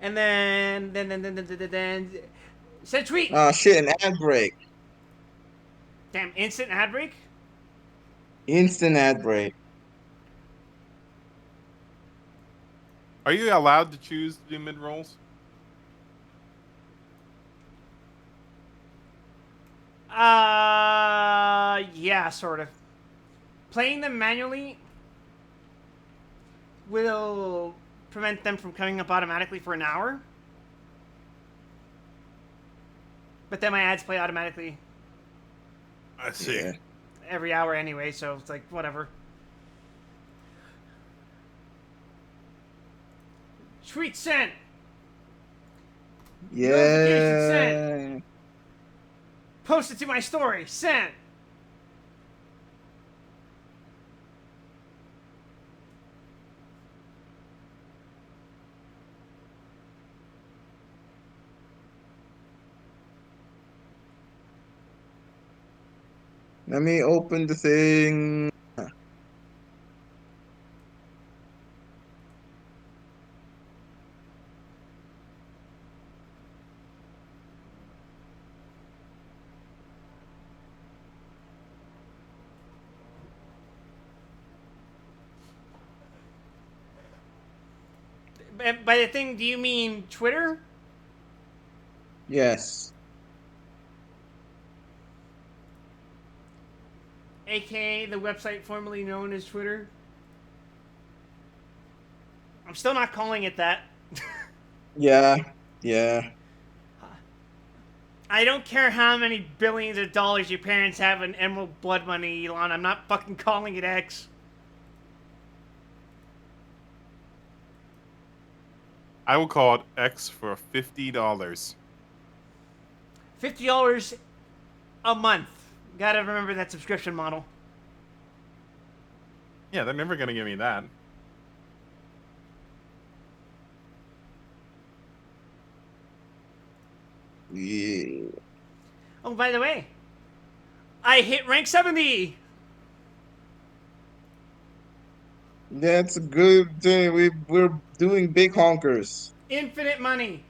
And then send a tweet. Oh shit, an ad break. Damn, instant ad break. Instant ad break. Are you allowed to choose to do mid rolls? Yeah, sort of. Playing them manually will prevent them from coming up automatically for an hour. But then my ads play automatically I see. Yeah. every hour anyway, so it's like, whatever. Tweet sent. Notification sent. Yeah. Post it to my story. Sent. Let me open the thing. By the thing, do you mean Twitter? Yes. AKA the website formerly known as Twitter? I'm still not calling it that. Yeah. Yeah. I don't care how many billions of dollars your parents have in Emerald Blood money, Elon. I'm not fucking calling it X. I will call it X for $50. $50 a month. Gotta remember that subscription model. Yeah, they're never gonna give me that. Yeah. Oh, by the way, I hit rank 70! That's a good thing. We're doing big honkers. Infinite money.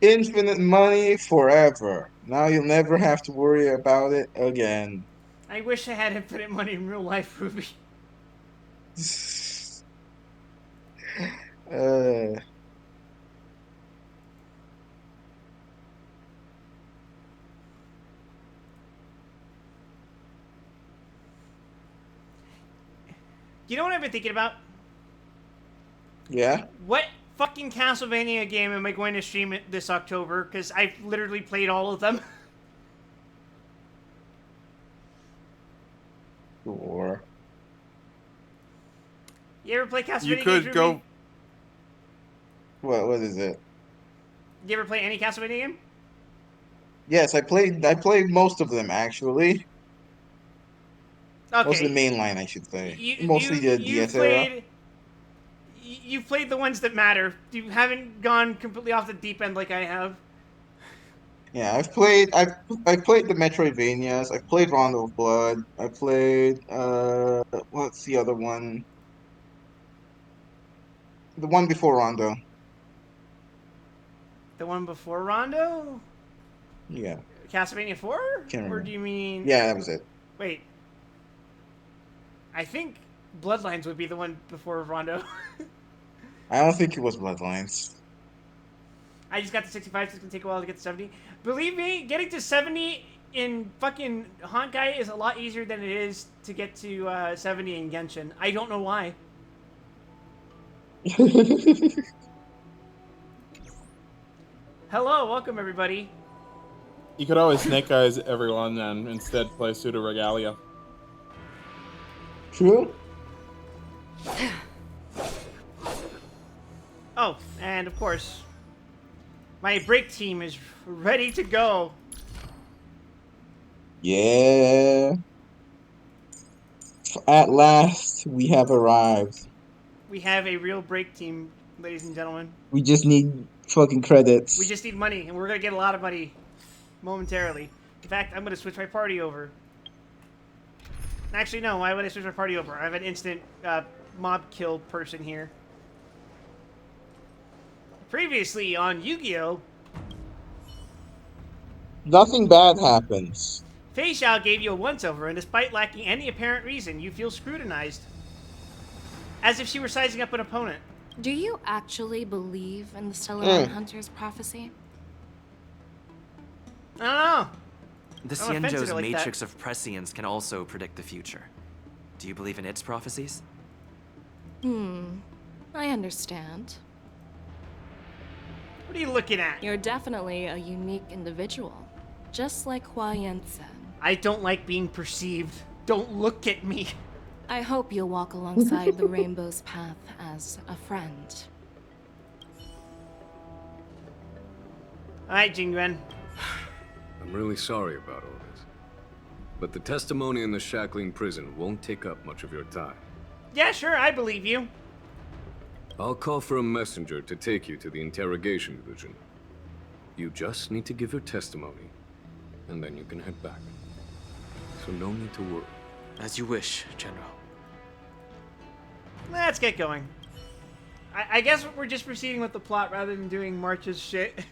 Infinite money forever. Now you'll never have to worry about it again. I wish I had infinite money in real life, Ruby. uh, You know what I've been thinking about? yeah. What fucking Castlevania game am I going to stream it this October? Because I've literally played all of them. Sure. You ever play Castlevania You games, could Ruby? go. What is it? You ever play any Castlevania game? Yes, I played most of them actually. Most of the Okay, main line, I should say. you Mostly you the you've DS era. played you've played the ones that matter. You haven't gone completely off the deep end like I have. Yeah, I've played the Metroidvanias. I've played Rondo of Blood. I played what's the other one? The one before Rondo. The one before Rondo, Yeah, Castlevania 4, can't or remember. do you mean? Yeah, that was it. Wait, I think Bloodlines would be the one before Rondo. I don't think it was Bloodlines. I just got to 65, so it's gonna take a while to get to 70. Believe me, getting to 70 in fucking Honkai is a lot easier than it is to get to 70 in Genshin. I don't know why. Hello, welcome everybody. You could always snake eyes everyone and instead play Pseudo Regalia. True. Oh, and of course, my break team is ready to go. Yeah. At last, we have arrived. We have a real break team, ladies and gentlemen. We just need fucking We credits. just need money, and we're gonna get a lot of money momentarily. In fact, I'm gonna switch my party over. Actually, no. Why would I switch my party over? I have an instant mob kill person here. Previously on Yu-Gi-Oh! Nothing bad happens. Fei Xiao gave you a once-over, and despite lacking any apparent reason, you feel scrutinized. As if she were sizing up an opponent. Do you actually believe in the Stellar Hunter's prophecy? I don't know. The I'm offended Xianzhou's like that. matrix of prescience can also predict the future. Do you believe in its prophecies? I understand. What are you looking at? You're definitely a unique individual, just like Hua Yansen. I don't like being perceived. Don't look at me. I hope you'll walk alongside the Rainbow's path as a friend. Alright, Jingyuan. I'm really sorry about all this. But the testimony in the Shackling prison won't take up much of your time. Yeah, sure, I believe you. I'll call for a messenger to take you to the interrogation division. You just need to give your testimony, and then you can head back. So no need to worry. As you wish, General. Let's get going. I guess we're just proceeding with the plot rather than doing March's shit.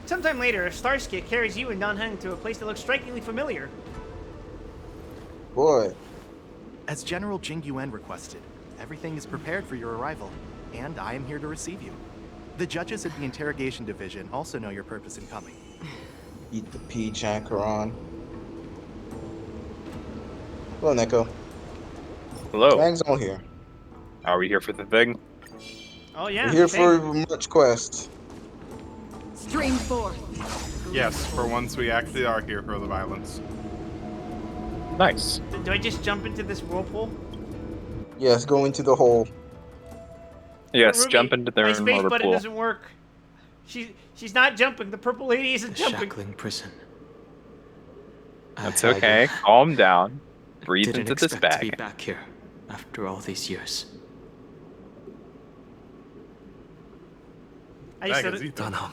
Sometime later, a Starskit carries you and Nanheng to a place that looks strikingly familiar. Boy. As General Jing Yuan requested, everything is prepared for your arrival, and I am here to receive you. The judges at the interrogation division also know your purpose in coming. Eat the pea, Chakaron. Hello, Neko. Hello. Gang's all here. Are we here for the thing? Oh yeah. We're here same. for much quest. Stream forth. Yes, for once we actually are here for the violence. Nice. Do I just jump into this whirlpool? Yes, go into the hole. Yes, Ruby, jump into their my space motor button pool. doesn't work. She's not jumping. The purple lady isn't The jumping. Shackling prison. That's okay. Calm down. Breathe Didn't into this expect to be bag. back here after all these years. I just Bag said is it. ether. Danhong.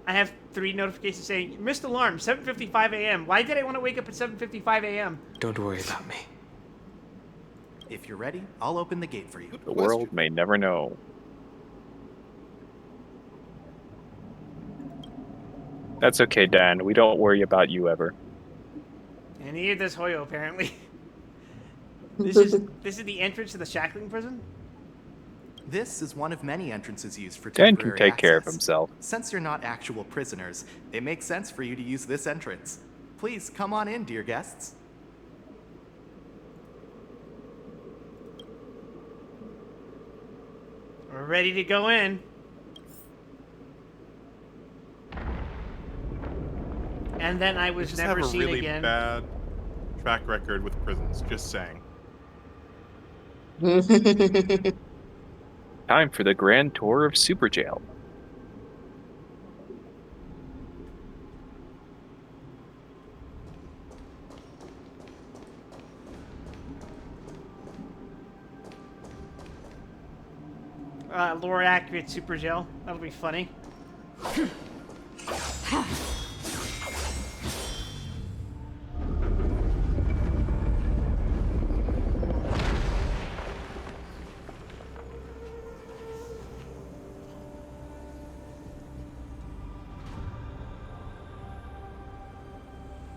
I have 3 notifications saying missed alarm 7:55 a.m. Why did I want to wake up at 7:55 a.m.? Don't worry about me. If you're ready, I'll open the gate for you. The world may never know. That's okay, Dan. We don't worry about you ever. And neither does Hoyo apparently. This is the entrance to the Shackling prison. This is one of many entrances used for Dan temporary can take care of access. himself. Since you're not actual prisoners, it makes sense for you to use this entrance. Please come on in, dear guests. We're ready to go in. And then I We was just never have a seen really again. bad track record with prisons. Just saying. Time for the grand tour of Super Jail. Lore accurate super gel. That'll be funny.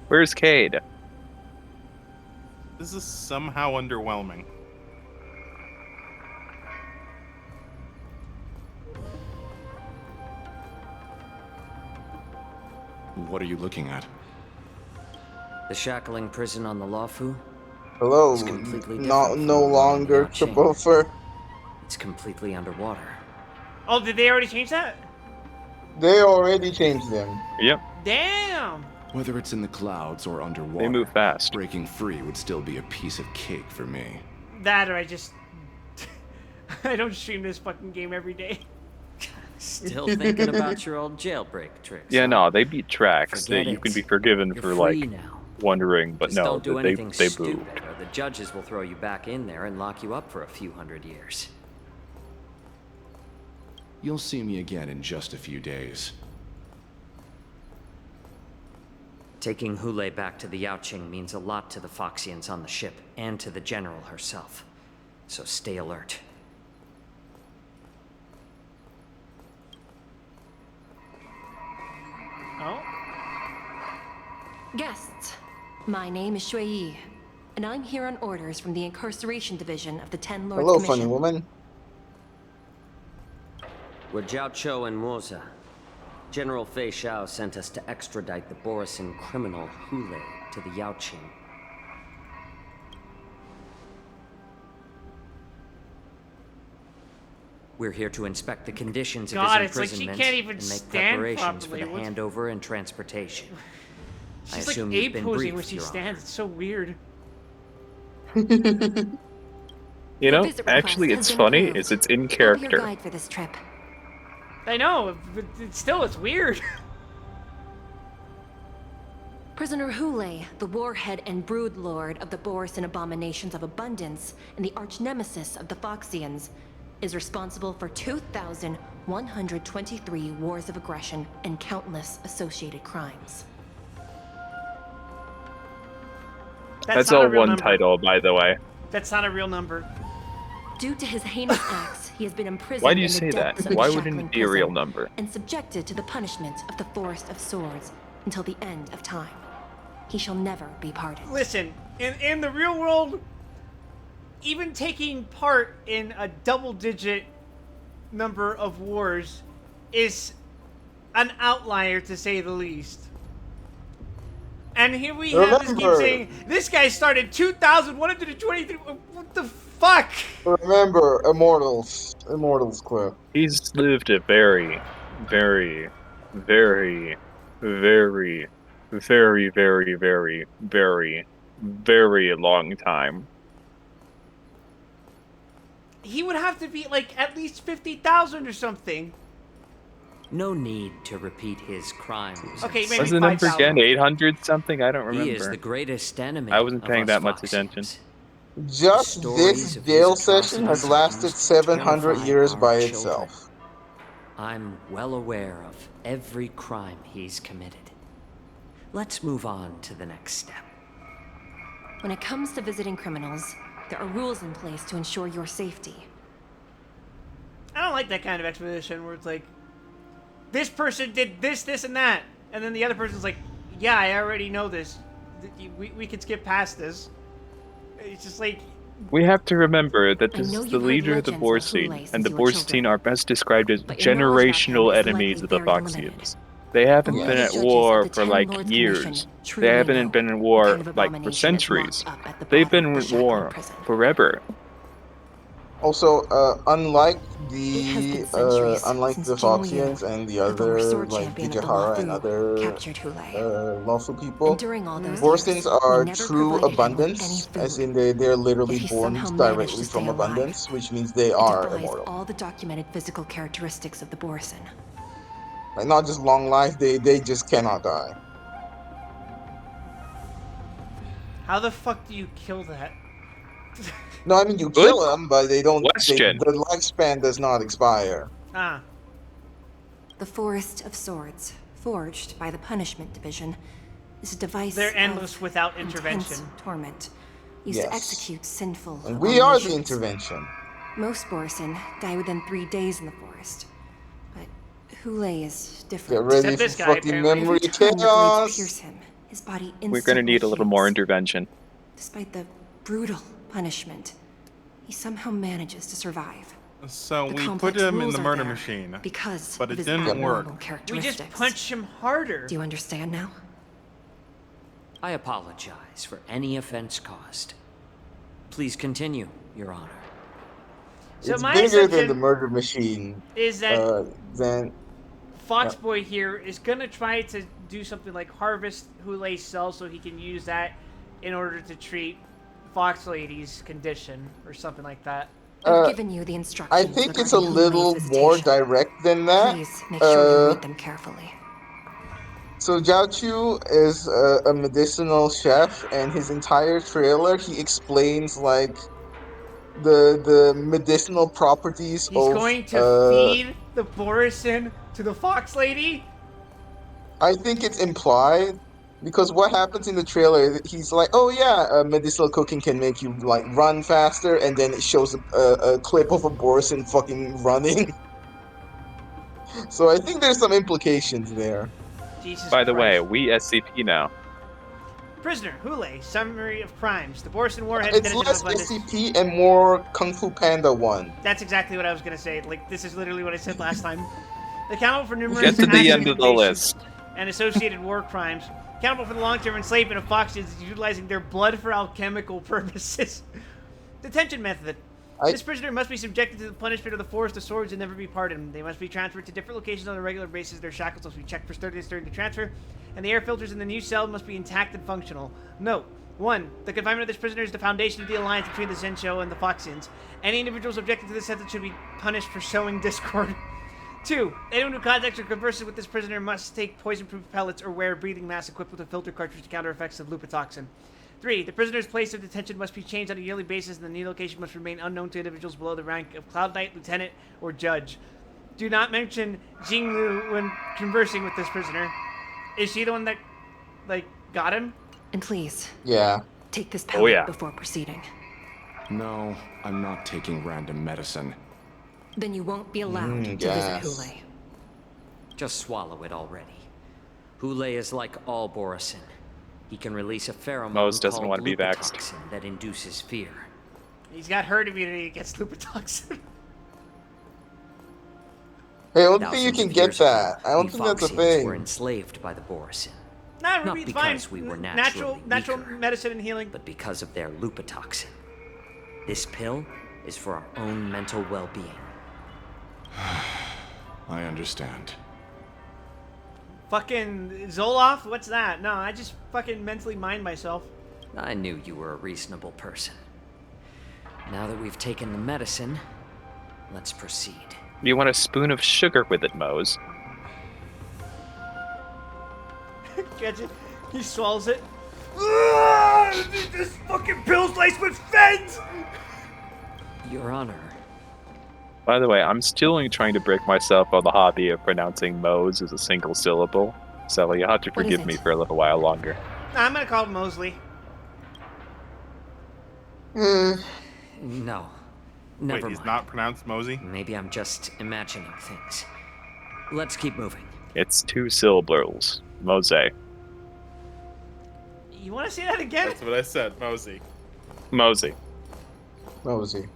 Where's Cade? This is somehow underwhelming. What are you looking at? The Shackling prison on the Lawfu? Hello. It's completely No, different from no the one longer on Yao-Ching. buffer. It's completely underwater. Oh, did they already change that? They already changed them. Yep, Damn! Whether it's in the clouds or underwater, they move fast. breaking free would still be a piece of cake for me. That or I just... I don't stream this fucking game every day. Still thinking about your old jailbreak tricks. Yeah, huh? no, they beat tracks. Forget You can it. be forgiven You're for free like now. wondering, but Just no, don't do they anything moved. stupid, or the judges will throw you back in there and lock you up for a few hundred years. You'll see me again in just a few days. Taking Hule back to the Yao-Ching means a lot to the Foxians on the ship, and to the General herself. so stay alert. Oh? Guests, my name is Shui Yi, and I'm here on orders from the Incarceration Division of the Ten Lords Hello, Commission. funny woman. We're Jiao Cho and Moza. General Fei Xiao sent us to extradite the Borisin criminal Hule to the Yaoqing. We're here to inspect the conditions of God, his it's like she imprisonment can't even and make stand preparations properly. for the What's- handover and transportation. I She's like assume you've been posing briefed, when she Your stands. Honor. It's so weird. You know, visit request actually, has it's been funny. approved. It's in I'll be your character. guide for this trip. I know, but it's weird. Prisoner Hule, the warhead and brood lord of the Borisin abominations of abundance and the arch nemesis of the Foxians, is responsible for 2,123 wars of aggression and countless associated crimes. That's not a all real one number. title, by the way. That's not a real number. Due to his heinous acts, he has been imprisoned Why do you in the say that? depths of Why the wouldn't Shackling it be a real prison number? and subjected to the punishment of the Forest of Swords until the end of time. He shall never be pardoned. Listen, in the real world, even taking part in a double-digit number of wars is an outlier, to say the least. And here we have this game Remember. saying, this guy started 2,123. What the fuck? Remember, Immortals clip. He's lived a very, very, very, very, very, very, very, very, very long time. He would have to be like at least 50,000 or something. No need to repeat his crimes. Okay, maybe What's the number 5,000. again? 800 something? I don't remember. He is the greatest enemy. I wasn't of paying us that much Foxians. attention. Just stories this of his jail session has atrocities lasted used to 700 terrify years our by children. itself. I'm well aware of every crime he's committed. Let's move on to the next step. When it comes to visiting criminals, there are rules in place to ensure your safety. I don't like that kind of exposition where it's like, this person did this, this, and that. And then the other person's like, yeah, I already know this. We can skip past this. It's just like, We have to remember that I this know is the you've heard leader of the legends of Borstein, Hule and the since you were Borstein children. are best described as But your knowledge about him generational is enemies of the likely very limited. Foxians. They haven't Only been the at judges of war the for Ten like Lords years. Commission They truly haven't know been in what war kind of like for abomination is centuries. locked up at the They've bottom been of the in war Shackling prison. forever. Also, unlike It has been the centuries unlike since the Jing Liu, Foxians and the the former other sword like champion of the Vijahara and Luofu, other captured Hule. lawful And people, during all those Borstins years, we are never true provided him with any abundance, as food. in they're literally Yet he born somehow managed directly to stay from alive. abundance, which means they It are defies immortal. all the documented physical characteristics of the Borisin. Like not just long life, they just cannot die. how the fuck do you kill that? No, I mean you Good kill them, but they don't. question. The lifespan does not expire. Ah, The Forest of Swords, forged by the Punishment Division, is a device they're endless of without intense intervention. torment, used to Yes. execute sinful And we are the abominations. intervention. Most Borisin die within 3 days in the forest, but Hule is Get different. ready Except for this guy, fucking apparently. memory Every time the blades chaos. pierce him, his body We're gonna instantly need a little more heals. intervention. Despite the brutal punishment, he somehow manages to survive. So The we put complex him in rules the are murder there machine. because but of it his didn't abnormal work. we characteristics. just punch him harder. Do you understand now? I apologize for any offense caused. Please continue, Your Honor. So It's my bigger than assumption the murder machine. is that Then Foxboy here is gonna try to do something like harvest Hule's cells so he can use that in order to treat Fox Lady's condition or something like that. I've given you the instructions. I think it's a regarding little Hule's more visitation. direct than that. Please make sure you read them carefully. So Jiao Chu is a medicinal chef, and his entire trailer he explains like the medicinal properties He's of. going to feed the Borisin to the Fox Lady. I think it's implied Because what happens in the trailer, he's like, "Oh yeah, medicinal cooking can make you like run faster," and then it shows a clip of a Borison fucking running. So I think there's some implications there. Jesus By the way, Christ. we SCP now. Prisoner, Hule, summary of crimes. The Borison Warhead It's Detention less Abundance. SCP and more Kung Fu Panda 1. That's exactly what I was gonna say. Like, this is literally what I said last time. Accountable for numerous Get to the acts end of the invasions list. and associated war crimes. Accountable for the long-term enslavement of foxes utilizing their blood for alchemical purposes. Detention method. This prisoner must be subjected to the punishment of the forest of swords and never be pardoned. They must be transferred to different locations on a regular basis. Their shackles must be checked for sturdiness during the transfer, and the air filters in the new cell must be intact and functional. Note: 1. The confinement of this prisoner is the foundation of the alliance between the Zensho and the Foxians. Any individual subjected to this sentence should be punished for sowing discord. 2. Anyone who contacts or converses with this prisoner must take poison-proof pellets or wear a breathing mask equipped with a filter cartridge to counter effects of lupitoxin. 3. The prisoner's place of detention must be changed on a yearly basis, and the new location must remain unknown to individuals below the rank of Cloud Knight, Lieutenant, or Judge. Do not mention Jinglu when conversing with this prisoner. Is she the one that, like, got him? And please, Yeah. take this pellet yeah. before proceeding. No, I'm not taking random medicine. Then you won't be allowed to yes. visit Hule. Just swallow it already. Hule is like all Borison. He can release a pheromone Mose doesn't called want to be vaxxed. lupitoxin that induces fear. He's got herd immunity against lupitoxin. Hey, I don't think Thousands you can of get years ago, that. I don't we think that's a Foxians thing. were enslaved by the Borison. Nah, Not Ruby, it's fine. because we were natural naturally weaker, medicine and healing. but because of their lupitoxin. This pill is for our own mental well-being. I understand. Fucking Zoloft? What's that? No, I just fucking mentally mind myself. I knew you were a reasonable person. Now that we've taken the medicine, let's proceed. You want a spoon of sugar with it, Mose. Catch it. He swallows it. This fucking pill's laced with feds! Your Honor. By the way, I'm still trying to break myself on the hobby of pronouncing Mose as a single syllable, so you'll have to What is forgive me it? for a little while longer. Nah, I'm gonna call him Mosley. No. Never Wait, he's mind. not pronounced Mosey? Maybe I'm just imagining things. Let's keep moving. It's 2 syllables. Mose. You wanna say that again? That's what I said, Mosey. Mosey. Mosey.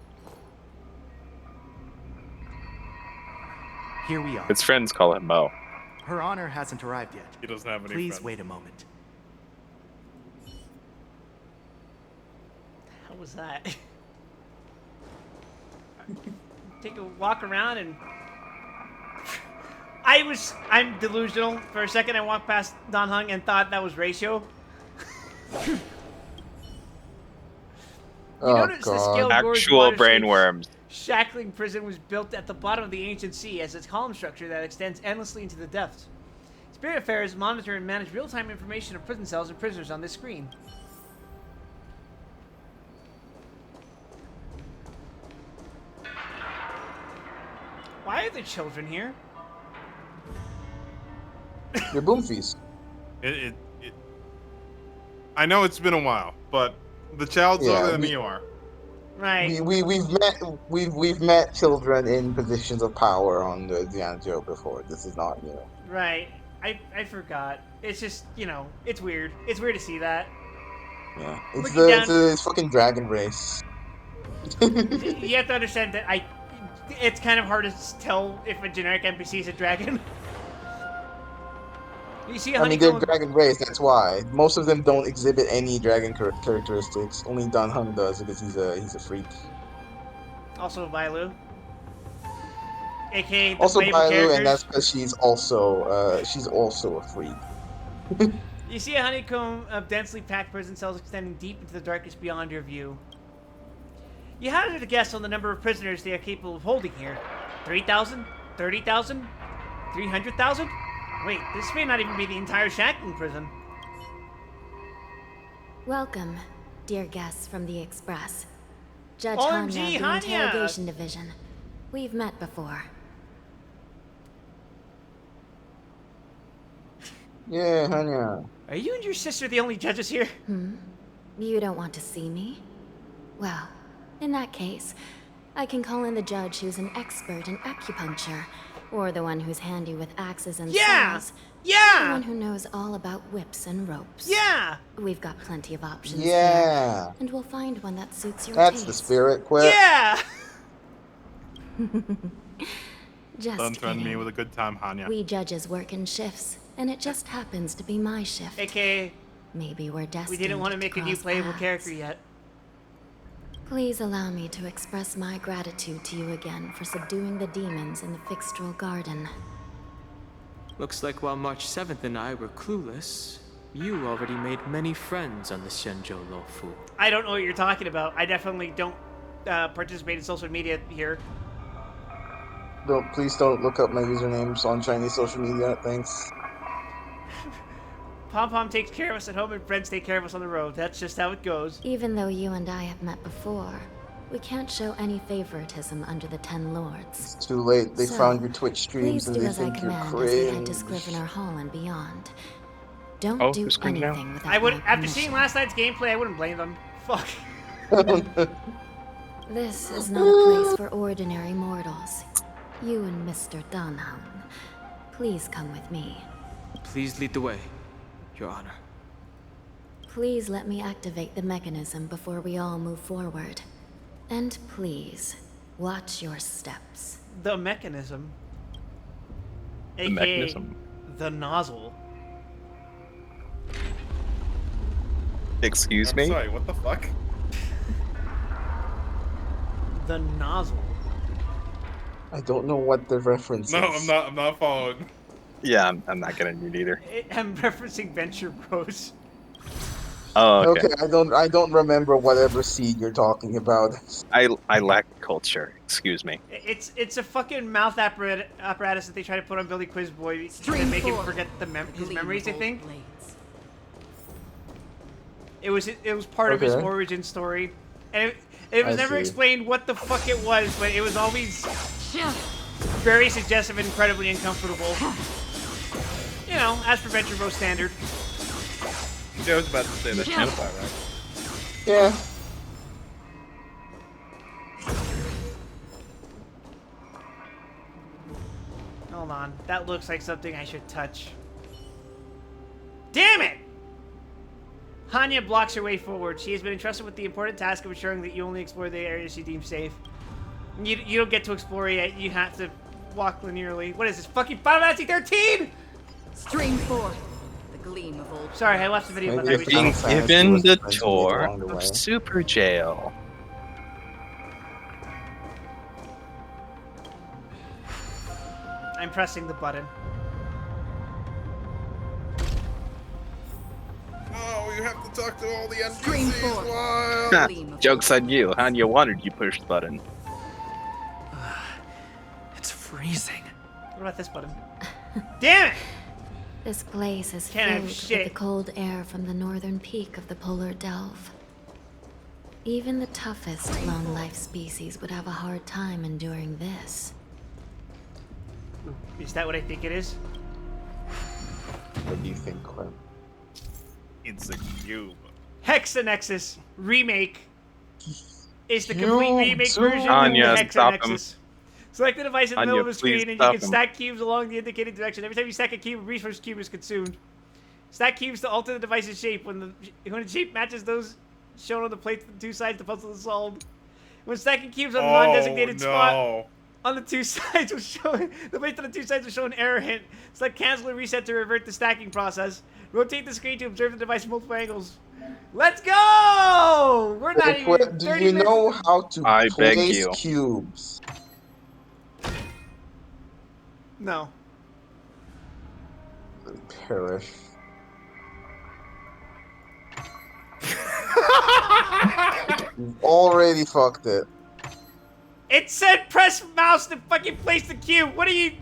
Here we are. His friends call him Mo. Her Honor hasn't arrived yet. He doesn't have any Please friends. wait a moment. How was that? Take a walk around and... I'm delusional. For a second I walked past Don Hung and thought that was ratio. Oh, notice the scale- God. Gorge Actual water brainworms. Shackling Prison was built at the bottom of the ancient sea as its column structure that extends endlessly into the depths. Spirit Affairs monitor and manage real-time information of prison cells and prisoners on this screen. Why are the children here? They're boomfies. I know it's been a while, but the child's Yeah, older than we- you are. Right. We've met children in positions of power on the Dianjo before. This is not new. Right. I forgot. It's just, you know, it's weird. It's weird to see that. Yeah, it's Looking it's fucking dragon race. You have to understand that it's kind of hard to tell if a generic NPC is a dragon. You see a I mean, they're honeycomb? dragon race. That's why most of them don't exhibit any dragon characteristics. Only Dan Hung does because he's a freak. Also Vailu. AKA the Also playable Bailu, characters. and that's because she's also a freak. You see a honeycomb of densely packed prison cells extending deep into the darkness beyond your view. You hazard a guess on the number of prisoners they are capable of holding here. 3,000? 30,000? 300,000? Wait, this may not even be the entire Shackling prison. Welcome, dear guests from the Express. Judge OMG, Hanya of the Hanya! Interrogation Division. We've met before. Yeah, Hanya. Are you and your sister the only judges here? You don't want to see me? Well, in that case, I can call in the judge who's an expert in acupuncture, or the one who's handy with axes and saws. The one who knows all about whips and ropes. Yeah! We've got plenty of options Yeah. here, and we'll find one that suits your That's taste. the spirit, Quip. Yeah! Just Don't threaten me kidding. with a good time, Hanya. We judges work in shifts, and it just happens to be my shift. AKA, Maybe we're destined we didn't want to make a new cross playable paths. character yet. Please allow me to express my gratitude to you again for subduing the demons in the Fixtral Garden. Looks like while March 7th and I were clueless, you already made many friends on the Shenzhou Lofu. I don't know what you're talking about. I definitely don't participate in social media here. Please don't look up my usernames on Chinese social media. Thanks. Pom Pom takes care of us at home and friends take care of us on the road. That's just how it goes. Even though you and I have met before, we can't show any favoritism under the Ten Lords. It's too late. They So, found your Twitch streams Please and do they as I think you're command as we head to cringe. Scrivener Hall and beyond. Don't Oh, do who's screaming now? anything without I would, my after permission. seeing last night's gameplay, I wouldn't blame them. Fuck. This is not a place for ordinary mortals. You and Mr. Dunham, please come with me. Please lead the way, Your Honor. Please let me activate the mechanism before we all move forward. And please, watch your steps. The mechanism. The AKA mechanism. the nozzle. Excuse I'm me? sorry, what the fuck? The nozzle. I don't know what the reference No, is. I'm not following. Yeah, I'm not getting it either. I'm referencing Venture Bros. Oh, okay. I don't remember whatever seed you're talking about. I lack culture. Excuse me. It's a fucking mouth apparatus that they try to put on Billy Quiz Boy to make him forget his memories, I think. It was part of his Okay. origin story. And it was I never see. explained what the fuck it was, but it was always very suggestive and incredibly uncomfortable. You know, as for Venture Bros standard. Yeah, I was about to say that. Yeah. Right? Yeah. Hold on. That looks like something I should touch. Damn it! Hanya blocks her way forward. She has been entrusted with the important task of ensuring that you only explore the areas she deems safe. You don't get to explore yet. You have to walk linearly. What is this? Fucking Final Fantasy 13? Stream forth the gleam of old. Sorry, I left the video. Maybe But if I Being Final Fantasy given was the meant to be tour along the way. of Super Jail. I'm pressing the button. Oh, you have to talk to all the Stream NPCs. forth. Wow. the gleam of Joke's on you. Hanya wanted you push the button. It's freezing. What about this button? Damn it! This place is Can't have filled with shit. the cold air from the northern peak of the polar delve. Even the toughest lone life species would have a hard time enduring this. Is that what I think it is? What do you think, Quinn? It's a cube. Hexanexus Remake is the Cube complete remake too. version Anya, of the stop him. Hexanexus. Select the device in the Anya, middle of the please screen and you stop can him. stack cubes along the indicated direction. Every time you stack a cube, a resource cube is consumed. Stack cubes to alter the device's shape. When the shape matches those shown on the plates on the two sides, the puzzle is solved. When stacking cubes on a non-designated spot on the two sides will show the plates on the two sides will show an error hint. Select cancel or reset to revert the stacking process. Rotate the screen to observe the device from multiple angles. Let's go! We're not even Do 30 you minutes. know how to I beg place you. cubes? No. Perish. You've already fucked it. It said press mouse to fucking place the cube. What do you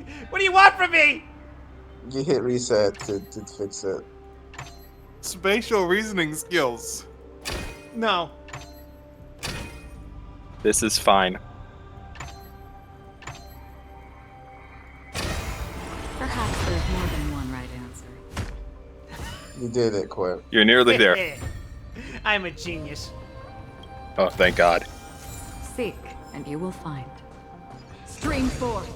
want from me? You hit reset to fix it. Spatial reasoning skills. No. This is fine. Perhaps there's more than one right answer. You did it, Quip. You're nearly there. I'm a genius. Oh, thank God. Seek, and you will find. Stream forth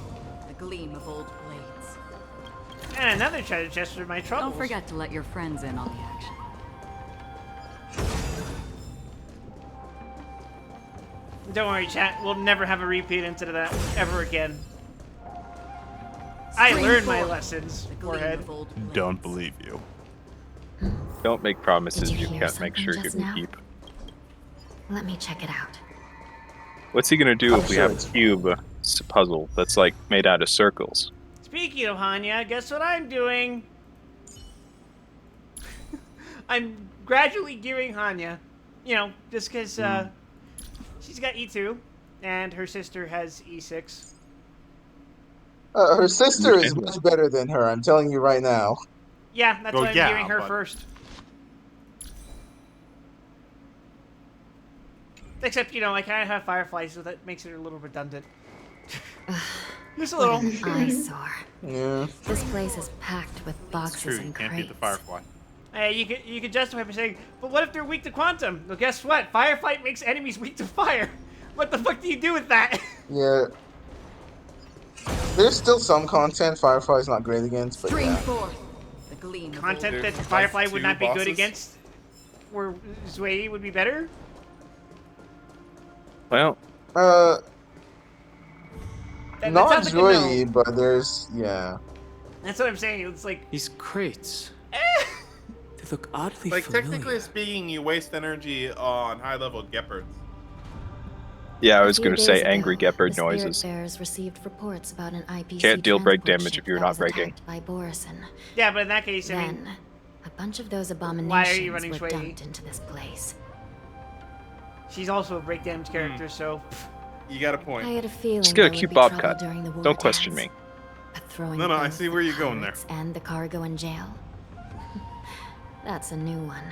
the gleam of old blades. And another treasure chest for my troubles. Don't forget to let your friends in on the action. Don't worry, chat. We'll never have a repeat incident of that ever again. I learned my lessons, forehead. Don't believe you. Don't make promises Did you you hear can't make something sure you just can now? keep. Let me check it out. What's he gonna do I'm if we sure have it's- a cube puzzle that's like made out of circles? Speaking of Hanya, guess what I'm doing? I'm gradually gearing Hanya. You know, just because she's got E2, and her sister has E6. Her sister is much better than her, I'm telling you right now. Yeah, that's Well, why I'm yeah, gearing her but- first. Except, you know, I kind of have Fireflies, so that makes it a little redundant. Just a What little. an eyesore. Yeah. This place is packed with It's boxes true, you and can't crates. beat the Firefly. You could justify by saying, but what if they're weak to quantum? Well, guess what? Firefight makes enemies weak to fire. What the fuck do you do with that? Yeah. There's still some content Firefly's not great against, but Stream yeah. forth the gleam of Content old that There's Firefly like would two not be good bosses. against, where Zway would be better? Well, That not sounds like a no. Joy, but there's, yeah. That's what I'm saying. It's like, These crates. They look oddly Like, familiar. technically speaking, you waste energy on high-level Gephards. yeah, I A was few gonna days say ago, angry Gepard the Spirit noises. Bearers received reports about an IPC Can't deal break transport damage ship if you're that not was breaking. attacked by Borison. yeah, but in that case, I mean, Then, a bunch of those Why are abominations you running were Shui? dumped into this place. she's also a break damage character, so. You got a I point. had a feeling Just get a there would cute be bob trouble cut. during the war Don't question dance. me. But throwing No, I both see the where you're going there. pirates and the cargo in jail. That's a new one.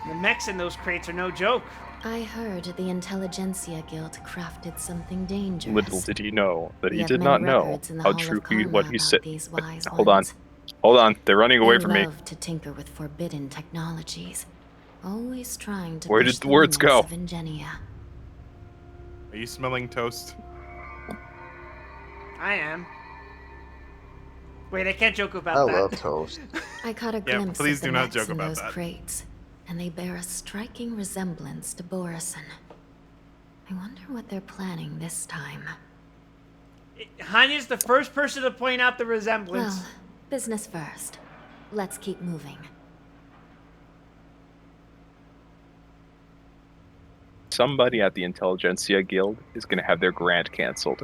The mechs in those crates are no joke. I heard the Intelligentsia Guild crafted something dangerous. Little did he know that We he have did many not know records in the how Hall true of he Karma what he about said. these wise Hold on, ones. hold on. They're running away They from me. love to tinker with forbidden technologies, always trying to Where push did the words limits go? of Ingenia. Are you smelling toast? I am. Wait, I can't joke about I that. love toast. I caught a Yeah, glimpse please of the do not mechs joke in about those that. crates, and they bear a striking resemblance to Borison. I wonder what they're planning this time. Hanya's the first person to point out the resemblance. Well, business first. Let's keep moving. Somebody at the Intelligentsia Guild is gonna have their grant canceled.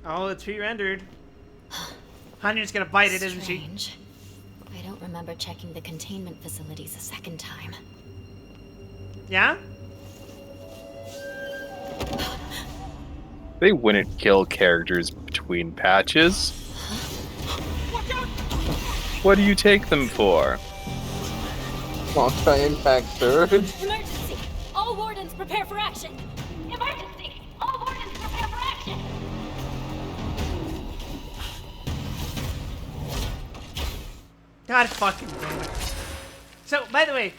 Oh, it's re-rendered. Hanya's gonna bite it, isn't she? Strange. I don't remember checking the containment facilities a second time. Yeah? They wouldn't kill characters between patches. What do you take them for? Honkai Impact 3rd. Emergency! All wardens prepare for action! Emergency! All wardens prepare for action! God fucking damn it. So, by the way,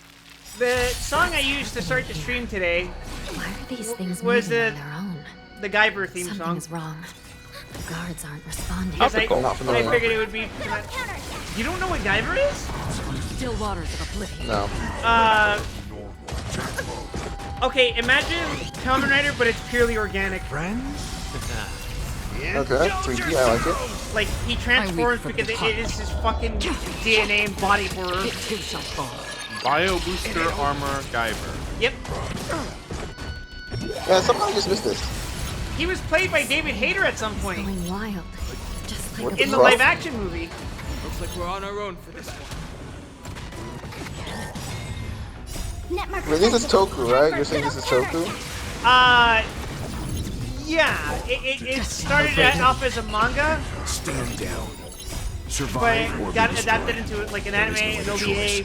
the song I used to start the stream today Why are these things was moving on their own? the Guyver theme Something song. is wrong. The guards aren't responding. Because I Not familiar. figured it would be... You don't know what Guyver is? Still waters of oblivion. No. Okay, imagine Kamen Rider, but it's purely organic. Okay, freaky, I like it. Like, he transforms because it is his fucking DNA and body horror. It too shall fall. Bio Booster Armor Guyver. Yep. Yeah, somehow I just missed this. He was played by David Hayter at some point. Going wild. Just like What a In the Rough. live-action movie. Looks like we're on our own for this one. Wait, this is Toku, right? You're saying this is Toku? Yeah. It started off as a manga, Stand down. but Survive or got be adapted destroyed. into like an anime, an OVA,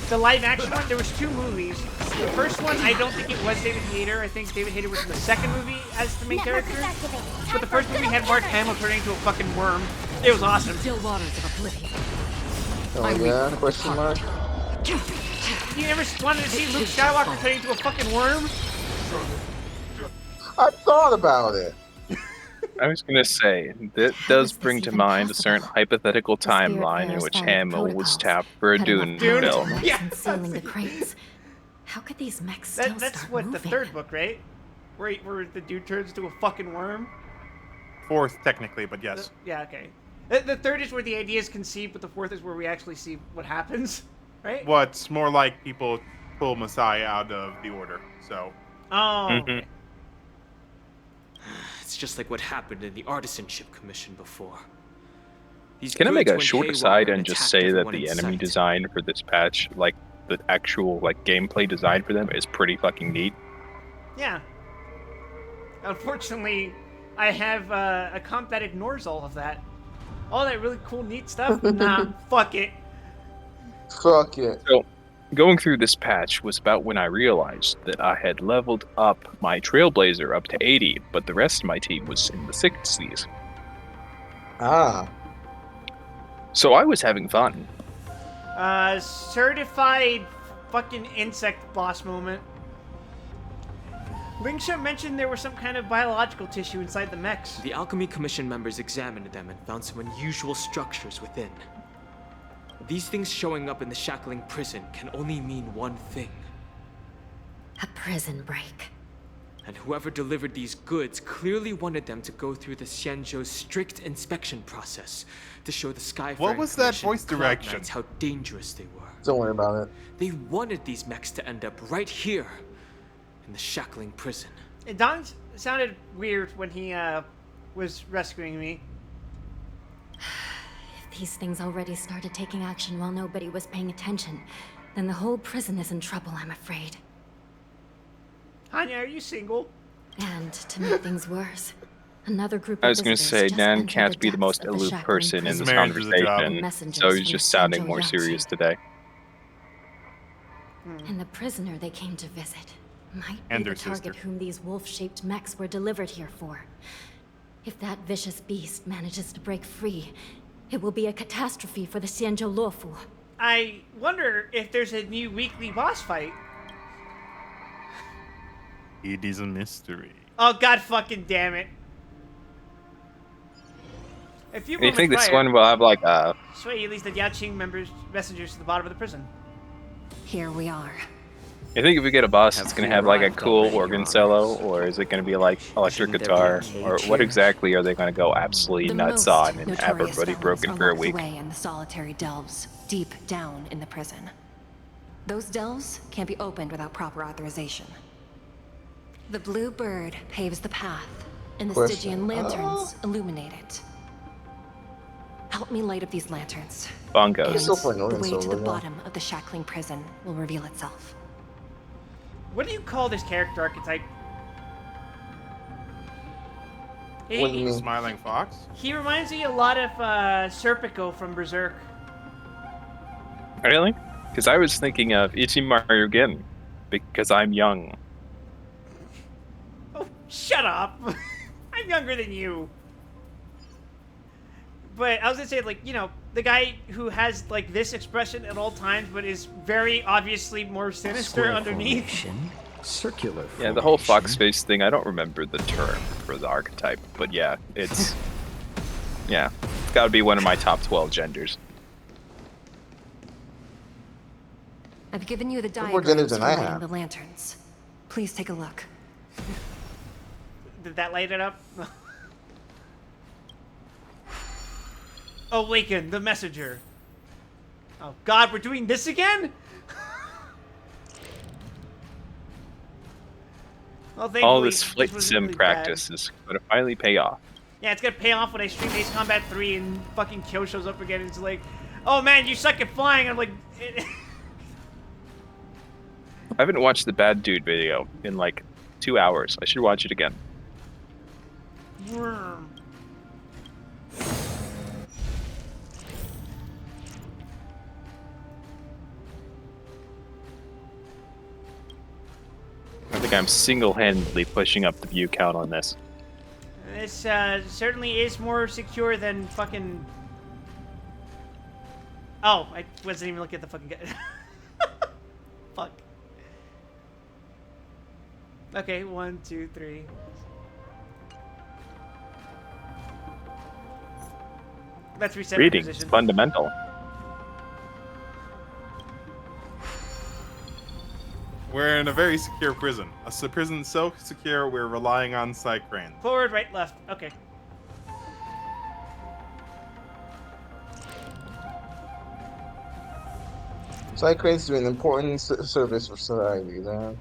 the live action one, there was 2 movies. The first one, I don't think it was David Hayter. I think David Hayter was in the second movie as the main character. But the first movie had Mark Hamill turning into a fucking worm. It was awesome. Still waters of oblivion. Oh yeah? Question mark. You never wanted to see Luke Skywalker turning into a fucking worm? I thought about it. I was gonna say, that does bring to mind a certain hypothetical timeline in which Hamill was tapped for a Dune film. Yeah. Concealing the crates. How could these mechs still That's start what moving? the third book, right? Where the dude turns into a fucking worm. 4th, technically, but yes. Yeah, okay. The third is where the idea is conceived, but the 4th is where we actually see what happens, right? What's more like people pull Messiah out of the Order, so. Oh. Okay. It's just like what happened in the Artisanship Commission before. These Can I make goods a went short haywire aside and and just attacked say that everyone the in enemy sight. design for this patch, like the actual like gameplay design for them, is pretty fucking neat. Yeah. Unfortunately, I have a comp that ignores all of that. All that really cool, neat stuff? Nah, fuck it. Fuck it. So, going through this patch was about when I realized that I had leveled up my Trailblazer up to 80, but the rest of my team was in the 60s. Ah. So I was having fun. Certified fucking insect boss moment. Lingsha mentioned there was some kind of biological tissue inside the mechs. The Alchemy Commission members examined them and found some unusual structures within. These things showing up in the shackling prison can only mean one thing. A prison break. And whoever delivered these goods clearly wanted them to go through the Xianzhou's strict inspection process to show the Skyfaring What was that Commission voice and Cloud direction? Knights how dangerous they were. Don't worry about it. They wanted these mechs to end up right here, in the shackling prison. Don sounded weird when he was rescuing me. If these things already started taking action while nobody was paying attention, then the whole prison is in trouble, I'm afraid. Hanya, are you single? And to make things worse, another group of I was going to visitors say, just Dan entered can't the be the most depths of aloof shackling person in prison. this Marriage is a job. conversation, Messengers so he's from just the sounding Xianzhou more Yangtze. serious today. And the prisoner they came to visit might And be their the target sister. whom these wolf-shaped mechs were delivered here for. If that vicious beast manages to break free, it will be a catastrophe for the Xianzhou Luofu. I wonder if there's a new weekly boss fight. It is a mystery. Oh god fucking damn it. A few And you moments think this prior, one will have like a... Sui leads the Yaoqing messengers to the bottom of the prison. Here we are. I think if we get a boss, it's Have going we to have like a arrived cool already, Your organ Honor? solo, or is it going to be like electric Shouldn't there be a guitar, cage or what here? exactly are they going to go absolutely The nuts most on and have notorious everybody felons broken are for a locked week? away in the solitary delves, deep down in the prison. Those delves can't be opened without proper authorization. The blue bird paves the path, and the Question. Stygian lanterns illuminate it. Help me light up these lanterns. Bongos. And still playing the Organ way to Solo, the yeah. bottom of the shackling prison will reveal itself. What do you call this character archetype? What do you mean? Smiling Fox? He reminds me a lot of Serpico from Berserk. Really? Because I was thinking of Ichimaru because I'm young. Oh, shut up! I'm younger than you. But I was gonna say, like, you know, the guy who has, like, this expression at all times, but is very obviously more sinister Square underneath. formation, circular Yeah, the whole formation. fox face thing, I don't remember the term for the archetype, but yeah, it's... yeah, it's gotta be one of my top 12 genders. I've given you the more genders diagrams than for I lighting have. the lanterns. Please take a look. Did that light it up? Awaken the messenger. Oh god, we're doing this again? Well, thankfully, All this flight wasn't sim really practice is gonna finally pay off. bad. Yeah, it's gonna pay off when I stream Ace Combat 3 and fucking Kyo shows up again and it's like, oh man, you suck at flying. I'm like, I haven't watched the Bad Dude video in like 2 hours. I should watch it again. worm. think I'm single-handedly pushing up the view count on this. This certainly is more secure than fucking... Oh, I wasn't even looking at the fucking guy. Fuck. Okay, 1, 2, 3. Let's reset Reading the is position. fundamental. We're in a very secure prison. A prison so secure we're relying on side crane. Forward, right, left. Okay. Side cranes do an important service for society, man.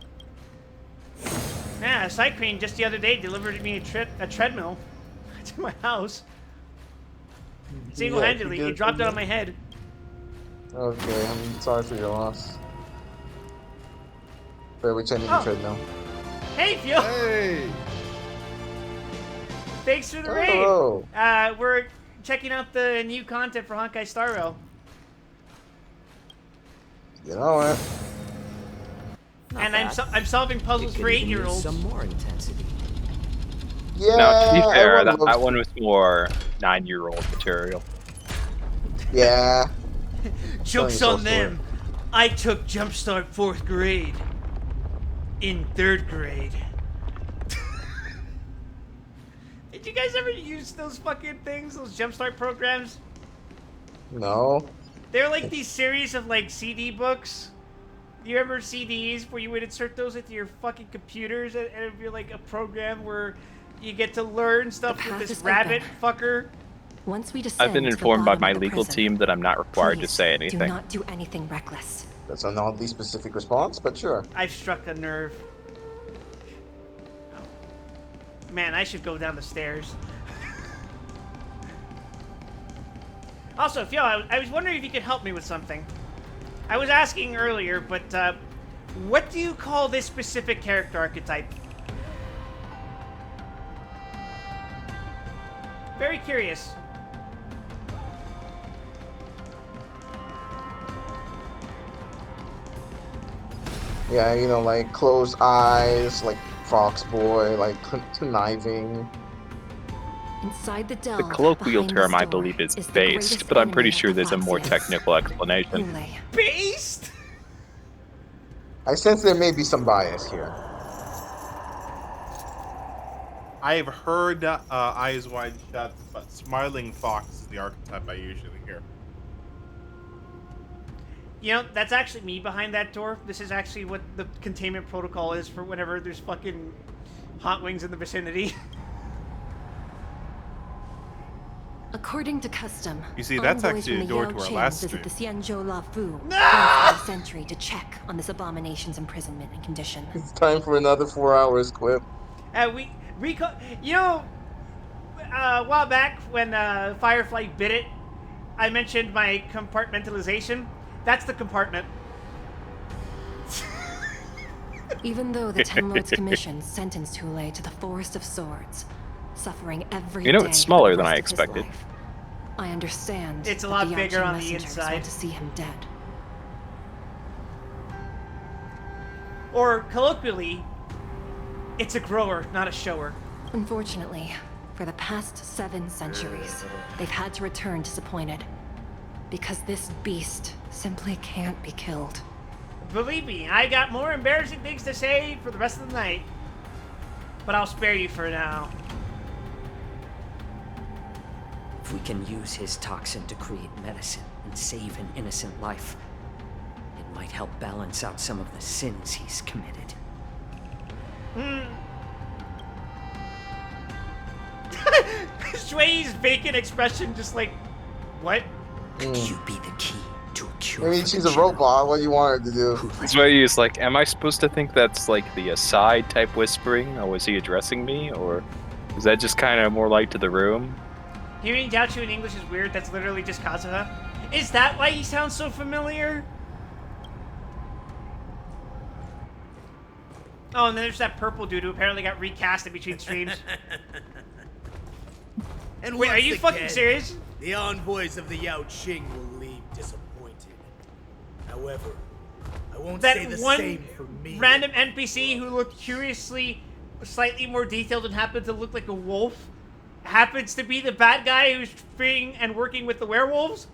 Yeah, a side crane just the other day delivered me a treadmill to my house. Single-handedly, Yeah, he dropped it on my head. Okay, I'm sorry for your loss. Wait, which I need a treadmill. Hey, Phil! Hey! Thanks for the Hello. raid! We're checking out the new content for Honkai Star Rail. You know it. And I'm solving puzzles for 8-year-olds. Some more intensity. Yeah. Now, to be fair, everyone that loves- one was more 9-year-old material. Yeah. Joke's on them. I took Jumpstart 4th grade. In 3rd grade. Did you guys ever use those fucking things? Those Jumpstart programs? No. They're like these series of like CD books. You remember CDs where you would insert those into your fucking computers and it'd be like a program where you get to learn stuff with this rabbit fucker? Once we descend I've been to the informed by bottom my of the legal prison, team that I'm not required to please say do anything. not do anything reckless. That's an oddly specific response, but sure. I've struck a nerve. Man, I should go down the stairs. Also, Phil, I was wondering if you could help me with something. I was asking earlier, but what do you call this specific character archetype? Very curious. Yeah, you know, like closed eyes, like Fox Boy, like conniving. Inside the The delve, colloquial behind term this I door believe is is the based, greatest but I'm pretty enemy sure of the there's a more Foxians. technical explanation. Hule. Beast? I sense there may be some bias here. I have heard Eyes Wide Shut, but Smiling Fox is the archetype I usually hear. You know, that's actually me behind that door. This is actually what the containment protocol is for whenever there's fucking hot wings in the vicinity. According to custom, You see, that's envoys actually from a the door Yao to our Qing last visit the stream. Xianzhou La Fu once every century to check on this abomination's imprisonment and condition. It's time for another 4 hours, Quip. You know, a while back when Firefly bit it, I mentioned my compartmentalization. That's the compartment. Even though the Ten Lords Commission sentenced Hule to the Forest of Swords, suffering every day. You know, it's for the smaller than rest I of his expected. life. I understand. It's a that lot the Yao bigger Qing on the messengers inside. Want to see him dead. Or colloquially, it's a grower, not a shower. Unfortunately, for the past 7 centuries, they've had to return disappointed. Because this beast simply can't be killed. Believe me, I got more embarrassing things to say for the rest of the night. But I'll spare you for now. If we can use his toxin to create medicine and save an innocent life, it might help balance out some of the sins he's committed. Shui's vacant expression just like, what? Could you be the key to a cure? I mean, for she's the a robot. What do you want her to do? That's why he's like, am I supposed to think that's like the aside type whispering, or was he addressing me, or is that just kind of more light to the room? Hearing Jiaochu in English is weird. That's literally just Kazuha. Is that why he sounds so familiar? Oh, and then there's that purple dude who apparently got recast in between streams. And Wait, are once you fucking again, serious? The envoys of the Yao Qing will leave disappointed. However, won't that say the one same for me. random NPC who looked curiously, slightly more detailed and happened to look like a wolf, happens to be the bad guy who's freeing and working with the werewolves?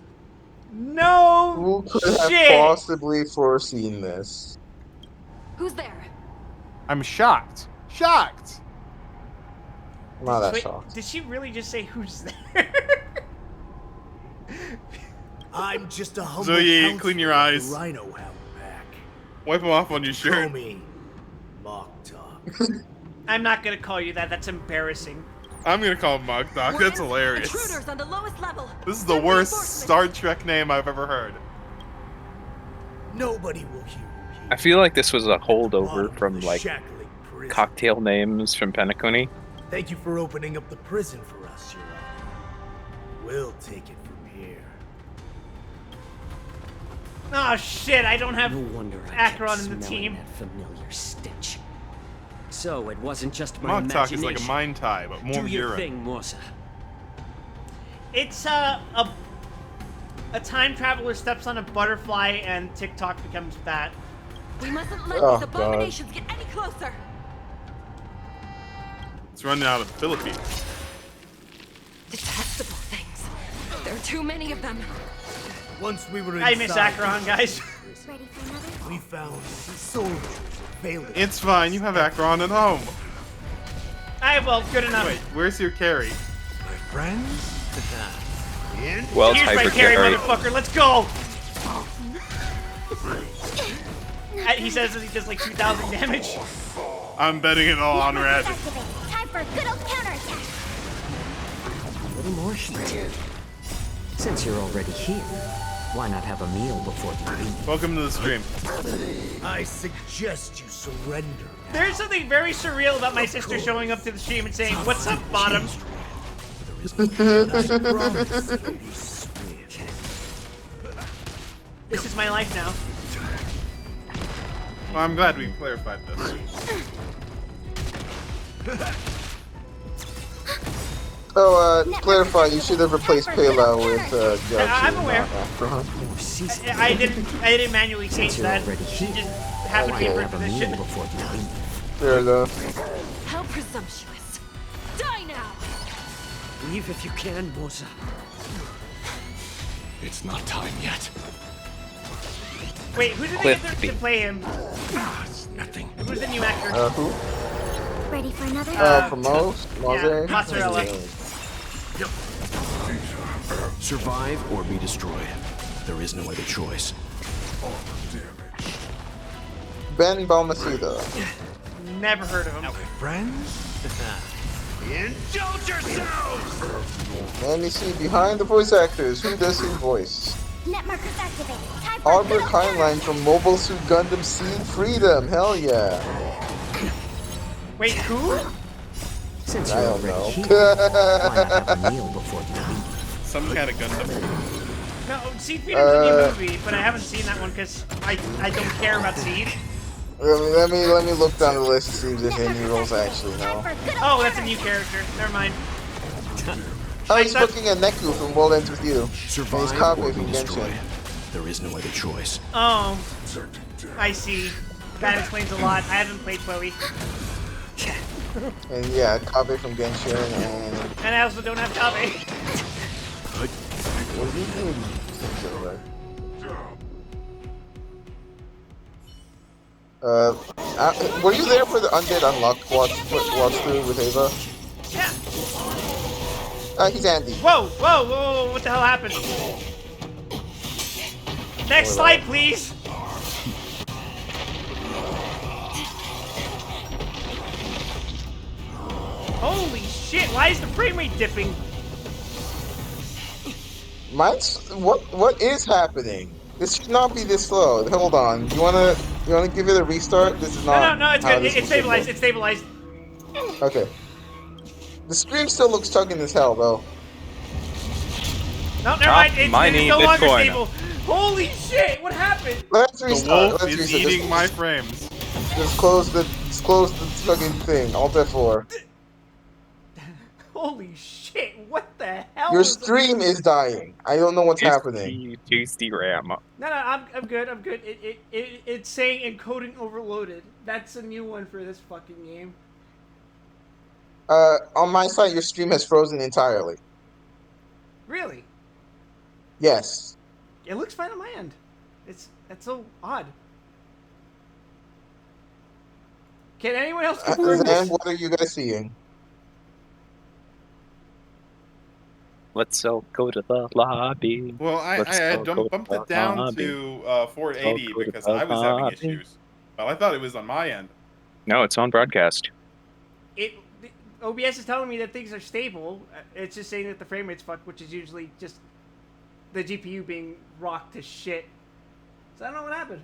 No Who could have shit! possibly foreseen this? Who's there? I'm shocked. Shocked. I'm not that Wait, shocked. did she really just say who's there? I'm just a humble Zoe, clean your counselor eyes. of the Rhino Hound Pack. Wipe them off on your Call shirt. me Mock Talk. I'm not gonna call you that. That's embarrassing. I'm gonna call him Mug Doc. That's hilarious. Intruders on the lowest level. This is the worst Star Trek name I've ever heard. Nobody will hear you. I feel like this was a holdover from like shackling prison. cocktail names from Penacony. Thank you for opening up the prison for us, Your Honor. We'll take it from here. Oh shit! I don't have No wonder I Acheron kept in the smelling team. that familiar stench. So it wasn't just my Mug Talk is imagination. like a mind tie, but more Do your urine. thing, Morsa. It's a time traveler steps on a butterfly and TikTok becomes that. We mustn't let Oh, these God. abominations get any closer. It's running out of the Philippines. Detestable things. There are too many of them. Once we were I inside, miss Acheron, guys. Ready for another? we found soldiers that failed us. It's fine. You have Acheron at home. Well, good enough. Wait, where's your carry? My friends? Well, Here's my hyper carry, carry. motherfucker. Let's go. He says that he does like 2,000 damage. I'm betting it all on Red. Activate. Time for a good old counterattack. A little more heat. Since you're already here, why not have a meal before you leave? Welcome to the stream. I suggest you surrender. There's something very surreal about my sister showing up to the stream and saying, "What's up, bottom?" This is my life now. Well, I'm glad we clarified this. Oh, clarify, you should have replaced Pela with Judge. I'm aware. Afterhand. I didn't manually change that. She just happened to be in her position. Fair enough. How presumptuous. Die now. Leave if you can, Morsa. It's not time yet. Wait, who did they get to play him? It's nothing. Who's the new actor? Who? Ready for another? Promos? Yeah, mozzarella. Survive or be destroyed. There is no other choice. Ben Balmaceda. Never heard of him. Friends? Indulge yourselves! And you see, behind the voice actors, who does his voice? Net markers activated. Time for a Albert good old Heinlein from Mobile Suit Gundam Seed Freedom. Hell yeah. Wait, who? Since I you're don't know. already here, why not have a meal before you leave? Some kind of Gundam. No, Seed Freedom's a new movie, but I haven't seen that one because I don't care about Seed. Let me look down the list to see if there's any roles I actually know. Oh, that's a new character. Never mind. Oh, he's looking at Neku from World Ends With You. And he's Survive Kabe or from be destroyed. Genshin. There is no other choice. Oh, I see. That explains a lot. I haven't played Chloe. And yeah, Kabe from Genshin and... And I also don't have Kabe. What are you doing? Were you there for the Undead Unlocked watch-through with Ava? Yeah. He's Andy. Whoa, whoa, whoa, what the hell happened? Next slide, please. Holy shit, why is the frame rate dipping? What is happening? This should not be this slow. Hold on. You wanna give it a restart? This is not. No, it's good. It's stabilized. It's stabilized. Okay. The stream still looks chugging as hell, though. No, never mind. It's no longer Bitcoin. stable. Holy shit! What happened? Let's The restart. wolf Let's is restart. eating my frames. Just close the chugging thing. Alt F4. Holy shit! What the hell? Your stream is dying. I don't know what's happening. Tasty RAM. No, I'm good. I'm good. It's saying encoding overloaded. That's a new one for this fucking game. On my side, your stream has frozen entirely. Really? Yes. It looks fine on my end. That's so odd. Can anyone else confirm And this? what are you guys seeing? Let's all go to the lobby. Well, I bumped it down to 480 because I was having issues. Well, I thought it was on my end. No, it's on broadcast. OBS is telling me that things are stable. It's just saying that the frame rate's fucked, which is usually just the GPU being rocked to shit. So I don't know what happened.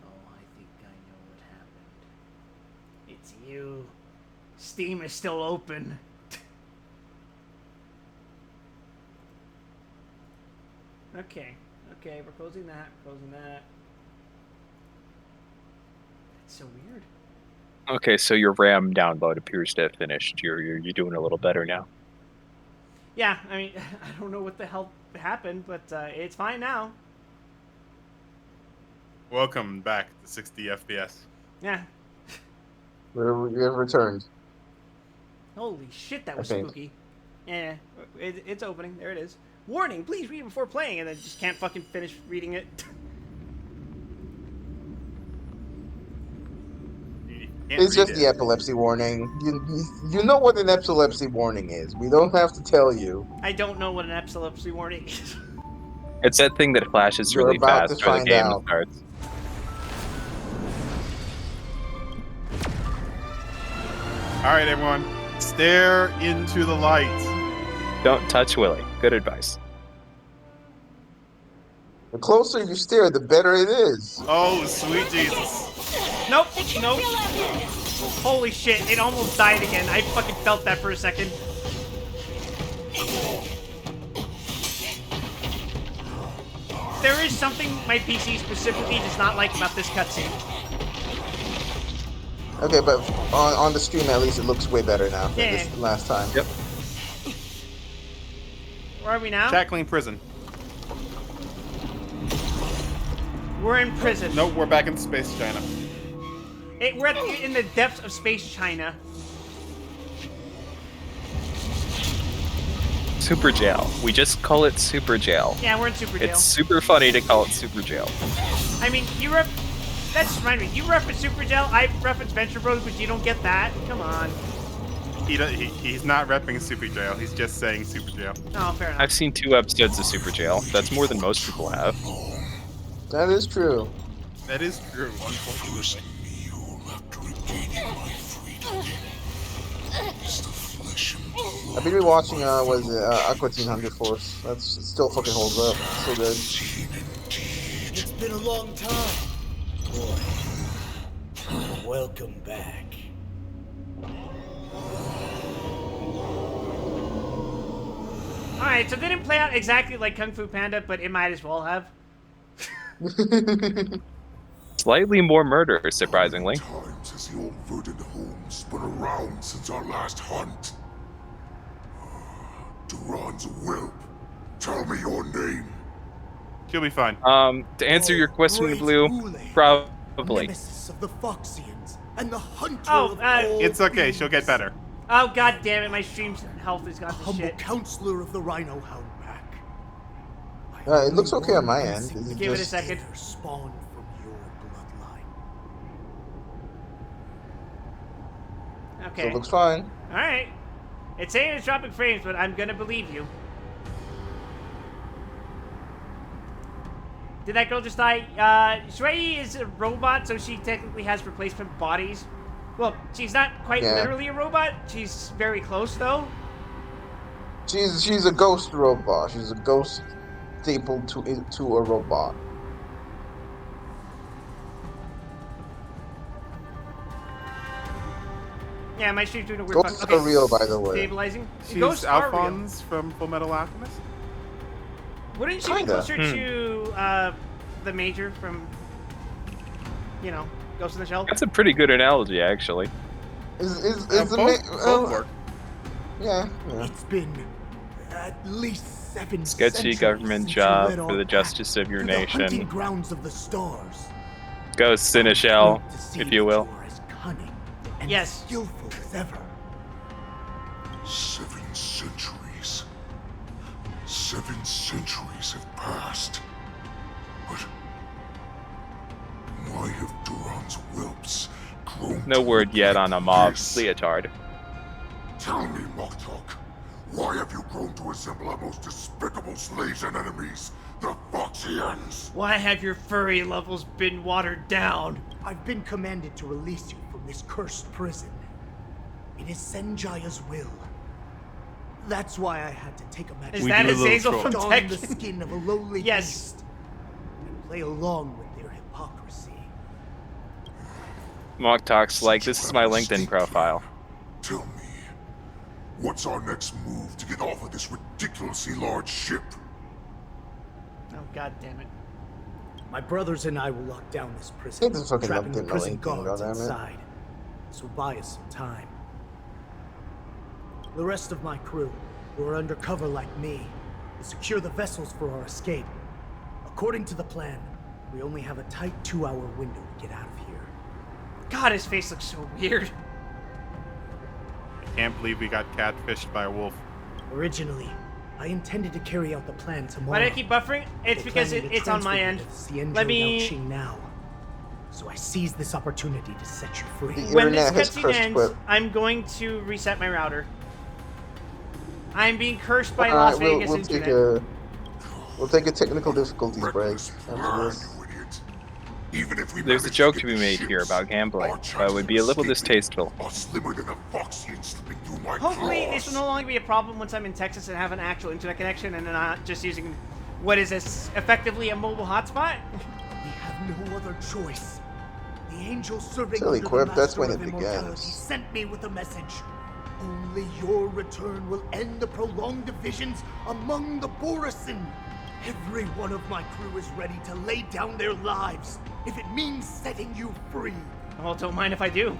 Oh, I think I know what happened. It's you. Steam is still open. Okay, we're closing that, That's so weird. Okay, so your RAM download appears to have finished. You're doing a little better now. Yeah, I mean, I don't know what the hell happened, but it's fine now. Welcome back to 60 FPS. Yeah. We have returned. Holy shit, that was I think. spooky. Yeah, it's opening. There it is. Warning, please read before playing, and then just can't fucking finish reading it. It's just the epilepsy warning. You know what an epilepsy warning is. We don't have to tell you. I don't know what an epilepsy warning is. It's that thing that flashes You're really about fast to when the find game out. starts. All right, everyone, stare into the light. Don't touch Willie. Good advice. The closer you stare, the better it is. Oh, sweet Jesus. Nope. Holy shit, it almost died again. I fucking felt that for a second. There is something my PC specifically does not like about this cutscene. Okay, but on the stream, at least it looks way better now than Yeah. this last time. Yep. Where are we now? Shackling prison. We're in prison. Nope, we're back in Space China. We're in the depths of space China. Super jail. We just call it super jail. Yeah, we're in super jail. It's super funny to call it super jail. I mean, that just reminded me. You reference Super Jail, I reference Venture Bros, but you don't get that? Come on. He's not repping Super Jail. He's just saying Super Jail. Oh, fair enough. I've seen 2 episodes of Super Jail. That's more than most people have. That is true. That is true, unfortunately. I've been rewatching Aqua Teen Hunger Force. It still fucking holds up. So good. It's been a long time, boy. Welcome back. Alright, so it didn't play out exactly like Kung Fu Panda, but it might as well have. Slightly more murder, surprisingly. Times has your verdant homes been around since our last hunt? Duran's whelp. Tell me your name. She'll be fine. To answer your question, Great Blue, Ule, probably. Nemesis of the Foxians and the hunter Oh, of all It's okay, beasts. she'll get better. Oh, god damn it, my stream's health has gone to Humble shit. counselor of the Rhino Hound pack. It looks okay on my end. Is it Give it a just- second. Spawned from your bloodline. So Okay. it looks fine. Alright. It's saying it's dropping frames, but I'm gonna believe you. Did that girl just die? Shui is a robot, so she technically has replacement bodies. Well, she's not quite Yeah. literally a robot. She's very close, though. She's a ghost robot. She's a ghost stapled to a robot. Yeah, my stream's doing a weird Ghosts are real, by the way. Stabilizing. She's Ghosts are real. Alphonse from Full Metal Alchemist. Wouldn't she be Kinda. closer to the Major from, Ghost in the Shell? That's a pretty good analogy, actually. Both work. Yeah. It's been at least 7 Sketchy centuries government since you job led for our the pack justice of your to the hunting nation. grounds of the stars. Go Seneschal, To see if you that will. are as cunning and Yes. skillful as ever. 7 centuries. 7 centuries have passed. But why have Duran's whelps grown No to word look yet like on a mob this? leotard. Tell me, Moktok, why have you grown to resemble our most despicable slaves and enemies, the Foxians? Why have your furry levels been watered down? I've been commanded to release you from this cursed prison. It is Senjaya's will. That's why I had to take a magic. Is that Azazel from don Tekken? the skin of a lowly Yes. beast and play along with their hypocrisy. Mock talks like, this is my LinkedIn profile. Tell me, what's our next move to get off of this ridiculously large ship? Oh, god damn it. My brothers and I will lock down this I prison, think this fucking trapping the update prison LinkedIn, guards goddammit. inside. This will buy us some time. The rest of my crew, who are undercover like me, will secure the vessels for our escape. According to the plan, we only have a tight 2-hour window to get out of here. God, his face looks so weird. I can't believe we got catfished by a wolf. Originally, I intended to carry out the plan tomorrow. Why do I keep buffering? It's We're because planning to it's on my transfer end. you to Xianzhou Let me... Yaoqing now. So I seized this opportunity to set you free. When this cutscene ends, I'm going to reset my router. I'm being cursed by Las Vegas internet. We'll take a technical difficulties break after this. There's a joke to be made here about gambling, but it would be a little distasteful. Hopefully, this will no longer be a problem once I'm in Texas and have an actual internet connection and not just using what is this, effectively a mobile hotspot. We have no other choice. The angel serving Silly under quip, the that's Master when of it Immortality begins. sent me with a message. Only your return will end the prolonged divisions among the Borisin. Every one of my crew is ready to lay down their lives if it means setting you free. Well, don't mind if I do.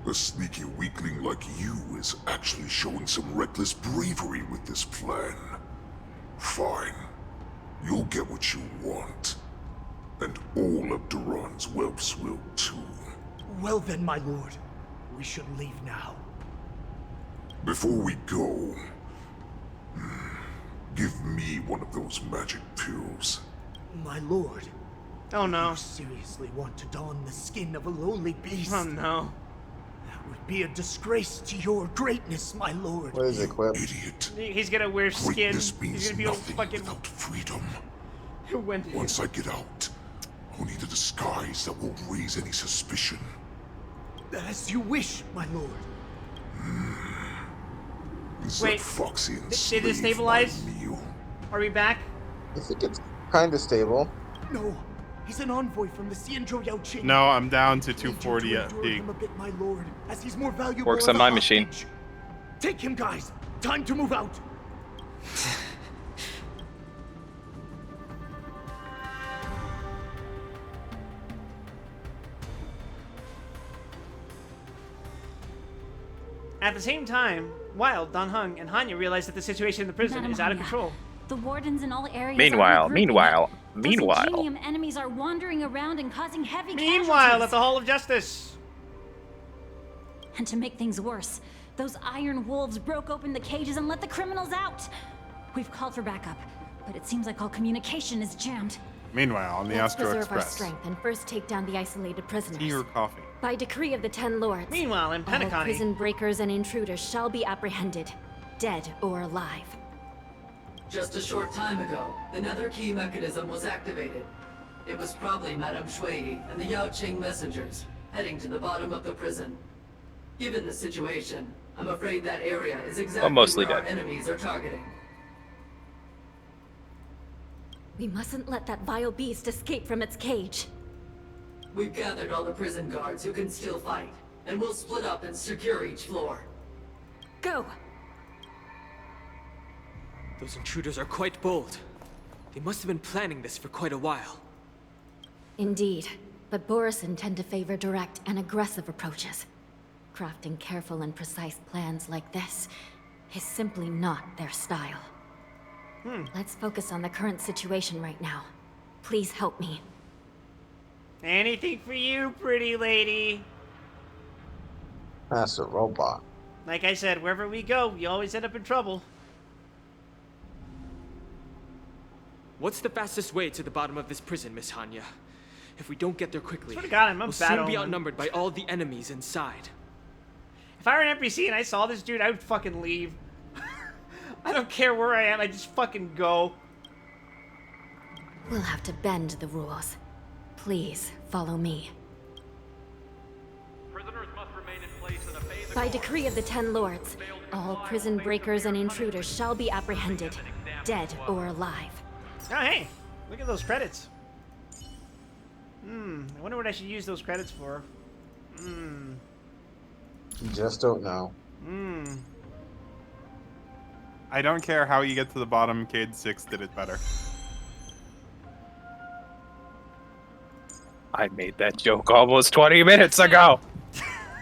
A sneaky weakling like you is actually showing some reckless bravery with this plan. Fine. You'll get what you want. And all of Duran's whelps will too. Well then, my lord, we should leave now. Before we go, give me one of those magic pills. My lord. Oh no. You seriously want to don the skin of a lowly beast? Oh no. That would be a disgrace to your greatness, my lord. What is it, Quip? Idiot. He's gonna wear skin. Greatness He's means gonna be all nothing fucking... without freedom. When Once I get out, I'll need a disguise that won't raise any suspicion. As you wish, my lord. Wait, did it stabilize? Are we back? I think it's kind of stable. No, he's an envoy from the Xianzhou Yaoqing. No, I'm down to 240 Endure him a bit, my lord, as he's more valuable. Works as on a my machine. hostage. Take him, guys. Time to move out. At the same time, Wild, Dan Heng, and Hanya realize that the situation in the prison Madam is out of Hanya, control. The wardens in all areas Meanwhile, are regrouping. meanwhile, Those meanwhile. Ingenium enemies are wandering around and causing heavy Meanwhile, casualties. at the Hall of Justice. And to make things worse, those iron wolves broke open the cages and let the criminals out. We've called for backup, but it seems like all communication is jammed. Meanwhile, on the Let's Astro preserve our Express. strength and first take down the isolated prisoners. Tea or coffee? By decree of the 10 lords. Meanwhile, in all Penacony. prison breakers and intruders shall be apprehended, dead or alive. Just a short time ago, the nether key mechanism was activated. It was probably Madame Shui and the Yaoqing messengers, heading to the bottom of the prison. Given the situation, I'm afraid that area is exactly mostly where our dead. enemies are targeting. We mustn't let that vile beast escape from its cage. We've gathered all the prison guards who can still fight, and we'll split up and secure each floor. Go! Those intruders are quite bold. They must have been planning this for quite a while. Indeed. But Borisin tend to favor direct and aggressive approaches. Crafting careful and precise plans like this is simply not their style. Let's focus on the current situation right now. Please help me. Anything for you, pretty lady. That's a robot. Like I said, wherever we go, you always end up in trouble. What's the fastest way to the bottom of this prison, Miss Hanya? If we don't get there quickly, Swear to God, I'm a we'll bad soon be omen. outnumbered by all the enemies inside. If I were an NPC and I saw this dude, I would fucking leave. I don't care where I am, I just fucking go. We'll have to bend the rules. Please, follow me. By decree of the Ten Lords, all prison breakers and intruders shall be apprehended, dead or alive. Oh, hey, look at those credits. I wonder what I should use those credits for. You just don't know. I don't care how you get to the bottom, Cade 6 did it better. I made that joke almost 20 minutes ago.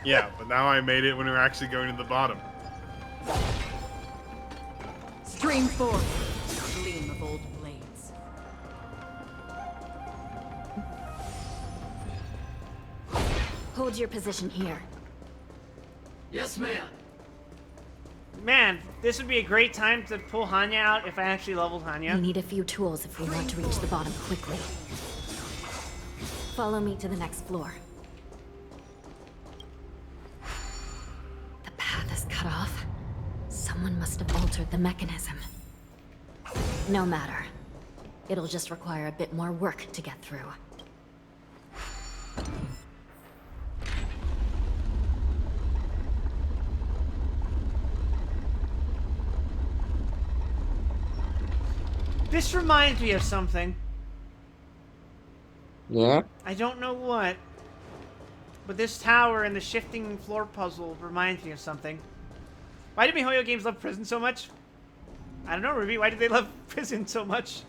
Yeah, but now I made it when we were actually going to the bottom. Stream 4. The gleam of old blades. Hold your position here. Yes, ma'am. Man, this would be a great time to pull Hanya out if I actually leveled Hanya. We need a few tools if we want to reach the bottom quickly. Follow me to the next floor. The path is cut off. Someone must have altered the mechanism. No matter. It'll just require a bit more work to get through. This reminds me of something. Yeah? I don't know what. But this tower and the shifting floor puzzle reminds me of something. Why do MiHoYo games love prison so much? I don't know, Ruby. Why do they love prison so much?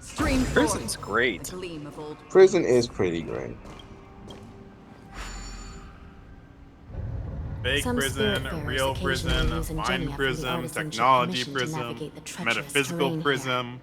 Stream 4. Prison's great. The gleam of old Prison is pretty great. Fake Some prison, spiritfarers real occasionally prison, use mind ingenia from the prism, artisanship technology mission to prism, navigate the treacherous metaphysical terrain here. prism.